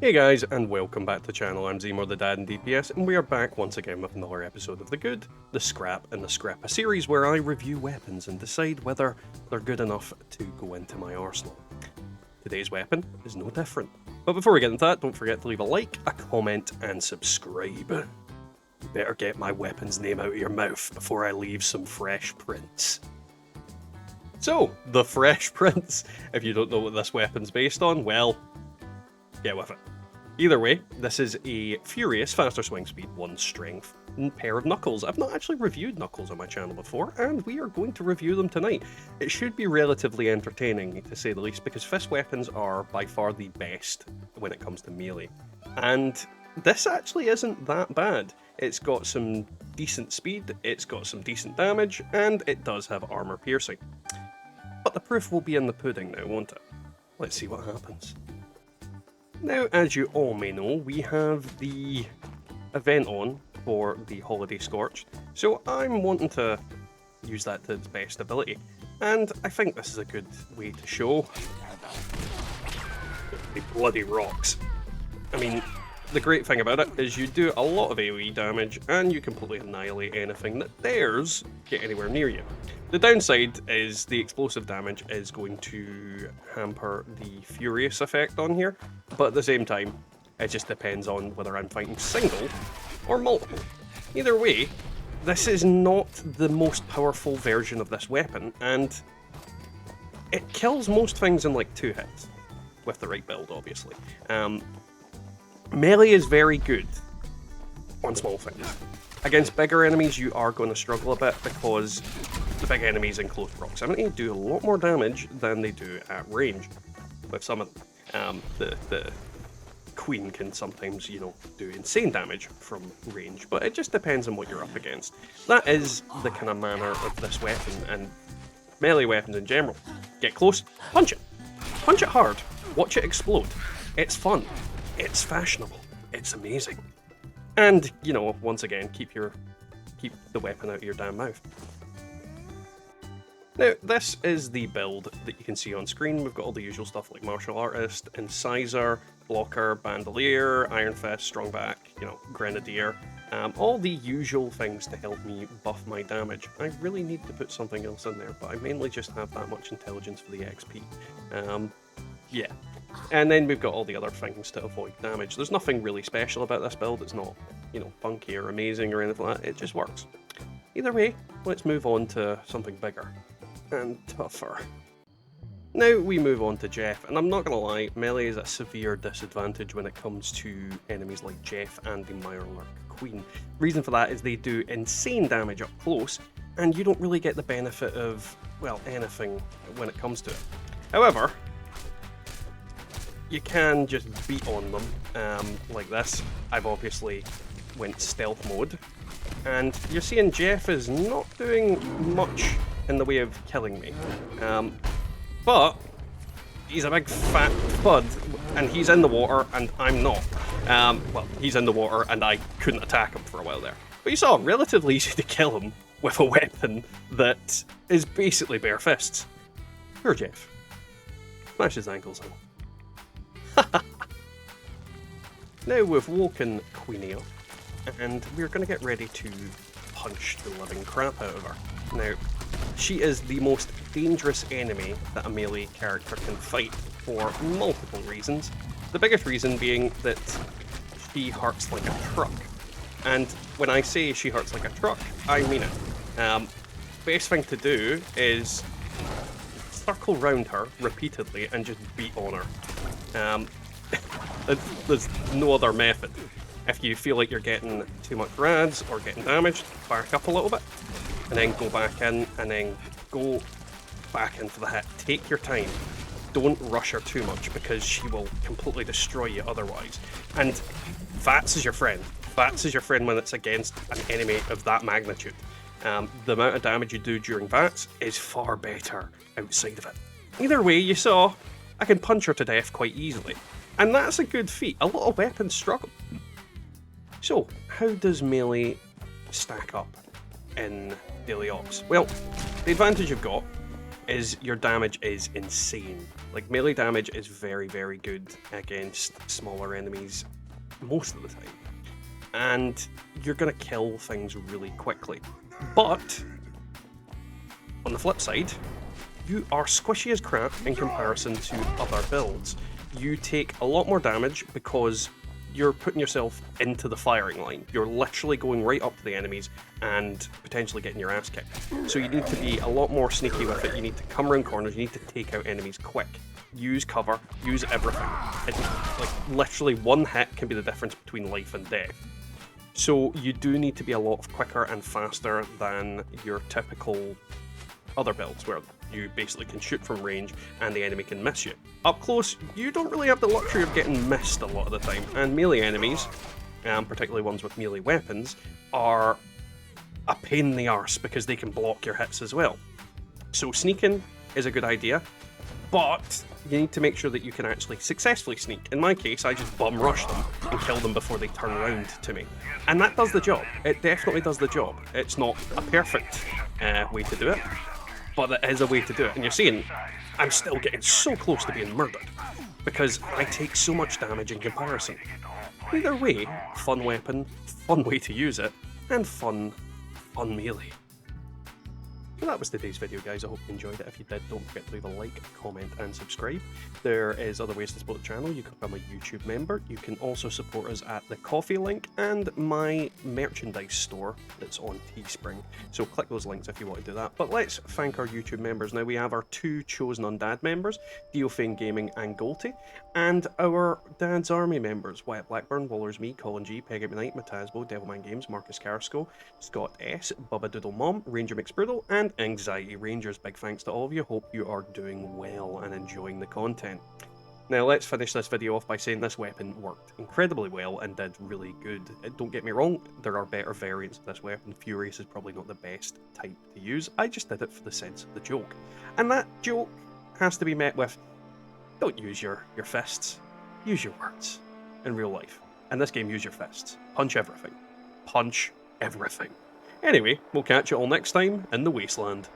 Hey guys, and welcome back to the channel. I'm Zemo the Dad in DPS, and we are back once again with another episode of The Good, The Scrap, and The Scrap, a series where I review weapons and decide whether they're good enough to go into my arsenal. Today's weapon is no different. But before we get into that, don't forget to leave a like, a comment, and subscribe. You better get my weapon's name out of your mouth before I leave some fresh prints. So, the Fresh Prince. If you don't know what this weapon's based on, well, get with it. Either way, this is a Furious, faster swing speed, 1 strength, pair of Knuckles. I've not actually reviewed Knuckles on my channel before, and we are going to review them tonight. It should be relatively entertaining, to say the least, because fist weapons are by far the best when it comes to melee. And this actually isn't that bad. It's got some decent speed, it's got some decent damage, and it does have armor piercing. But the proof will be in the pudding now, won't it? Let's see what happens. Now, as you all may know, we have the event on for the Holiday Scorch, so I'm wanting to use that to its best ability, and I think this is a good way to show the bloody rocks. I mean, the great thing about it is you do a lot of AoE damage, and you completely annihilate anything that dares get anywhere near you. The downside is the explosive damage is going to hamper the Furious effect on here, but at the same time, it just depends on whether I'm fighting single or multiple. Either way, this is not the most powerful version of this weapon, and it kills most things in like 2 hits, with the right build, obviously. Melee is very good on small things. Against bigger enemies, you are going to struggle a bit because the big enemies in close proximity do a lot more damage than they do at range. With some of them, the Queen can sometimes, do insane damage from range, but it just depends on what you're up against. That is the kind of manner of this weapon and melee weapons in general. Get close, punch it. Punch it hard. Watch it explode. It's fun. It's fashionable. It's amazing. And, once again, keep the weapon out of your damn mouth. Now, this is the build that you can see on screen. We've got all the usual stuff like Martial Artist, Incisor, Blocker, Bandolier, Iron Fist, Strong Back, Grenadier. All the usual things to help me buff my damage. I really need to put something else in there, but I mainly just have that much intelligence for the XP. Yeah. And then we've got all the other things to avoid damage. There's nothing really special about this build. It's not, funky or amazing or anything like that. It just works. Either way, let's move on to something bigger and tougher. Now we move on to Jeff, and I'm not going to lie, melee is a severe disadvantage when it comes to enemies like Jeff and the Mirelurk Queen. Reason for that is they do insane damage up close, and you don't really get the benefit of, well, anything when it comes to it. However, you can just beat on them like this. I've obviously went stealth mode, and you're seeing Jeff is not doing much in the way of killing me. But he's a big fat bud, and he's in the water, and I'm not. Well, he's in the water, and I couldn't attack him for a while there. But you saw, relatively easy to kill him with a weapon that is basically bare fists. Poor Jeff. Smash his ankles in. Now we've woken Queenie up, and we're going to get ready to punch the living crap out of her. Now, she is the most dangerous enemy that a melee character can fight for multiple reasons. The biggest reason being that she hurts like a truck. And when I say she hurts like a truck, I mean it. Best thing to do is circle round her repeatedly and just beat on her. There's no other method. If you feel like you're getting too much rads or getting damaged, back up a little bit, and then go back in, and then go back in for the hit. Take your time. Don't rush her too much, because she will completely destroy you otherwise. And VATS is your friend. VATS is your friend when it's against an enemy of that magnitude. The amount of damage you do during VATS is far better outside of it. Either way, you saw, I can punch her to death quite easily. And that's a good feat. A lot of weapons struggle. So, how does melee stack up in daily ops? Well, the advantage you've got is your damage is insane. Like, melee damage is very, very good against smaller enemies most of the time. And you're going to kill things really quickly. But, on the flip side, you are squishy as crap in comparison to other builds. You take a lot more damage because you're putting yourself into the firing line. You're literally going right up to the enemies and potentially getting your ass kicked. So you need to be a lot more sneaky with it. You need to come around corners. You need to take out enemies quick. Use cover. Use everything. Like, literally one hit can be the difference between life and death. So you do need to be a lot quicker and faster than your typical other builds, where you basically can shoot from range and the enemy can miss you. Up close, you don't really have the luxury of getting missed a lot of the time, and melee enemies, particularly ones with melee weapons, are a pain in the arse because they can block your hits as well. So sneaking is a good idea, but you need to make sure that you can actually successfully sneak. In my case, I just bum rush them and kill them before they turn around to me. And that does the job. It definitely does the job. It's not a perfect way to do it, but it is a way to do it. And you're seeing, I'm still getting so close to being murdered because I take so much damage in comparison. Either way, fun weapon, fun way to use it, and fun melee. So that was today's video, guys. I hope you enjoyed it. If you did, don't forget to leave a like, comment, and subscribe. There is other ways to support the channel. You can become a YouTube member. You can also support us at the Coffee link and my merchandise store that's on Teespring. So click those links if you want to do that. But let's thank our YouTube members. Now we have our 2 Chosen Undead members, Diofane Gaming and Golty, and our Dad's Army members, Wyatt Blackburn, Wallers Me, Colin G, Peg at Midnight, Matazbo, Devilman Games, Marcus Carrasco, Scott S, Bubba Doodle Mom, Ranger McSprudel, and Anxiety Rangers. Big thanks to all of you. Hope you are doing well and enjoying the content. Now let's finish this video off by saying this weapon worked incredibly well and did really good. Don't get me wrong, there are better variants of this weapon. Furious is probably not the best type to use. I just did it for the sense of the joke. And that joke has to be met with, don't use your fists, use your words in real life. In this game, use your fists. Punch everything. Punch everything. Anyway, we'll catch you all next time in the Wasteland.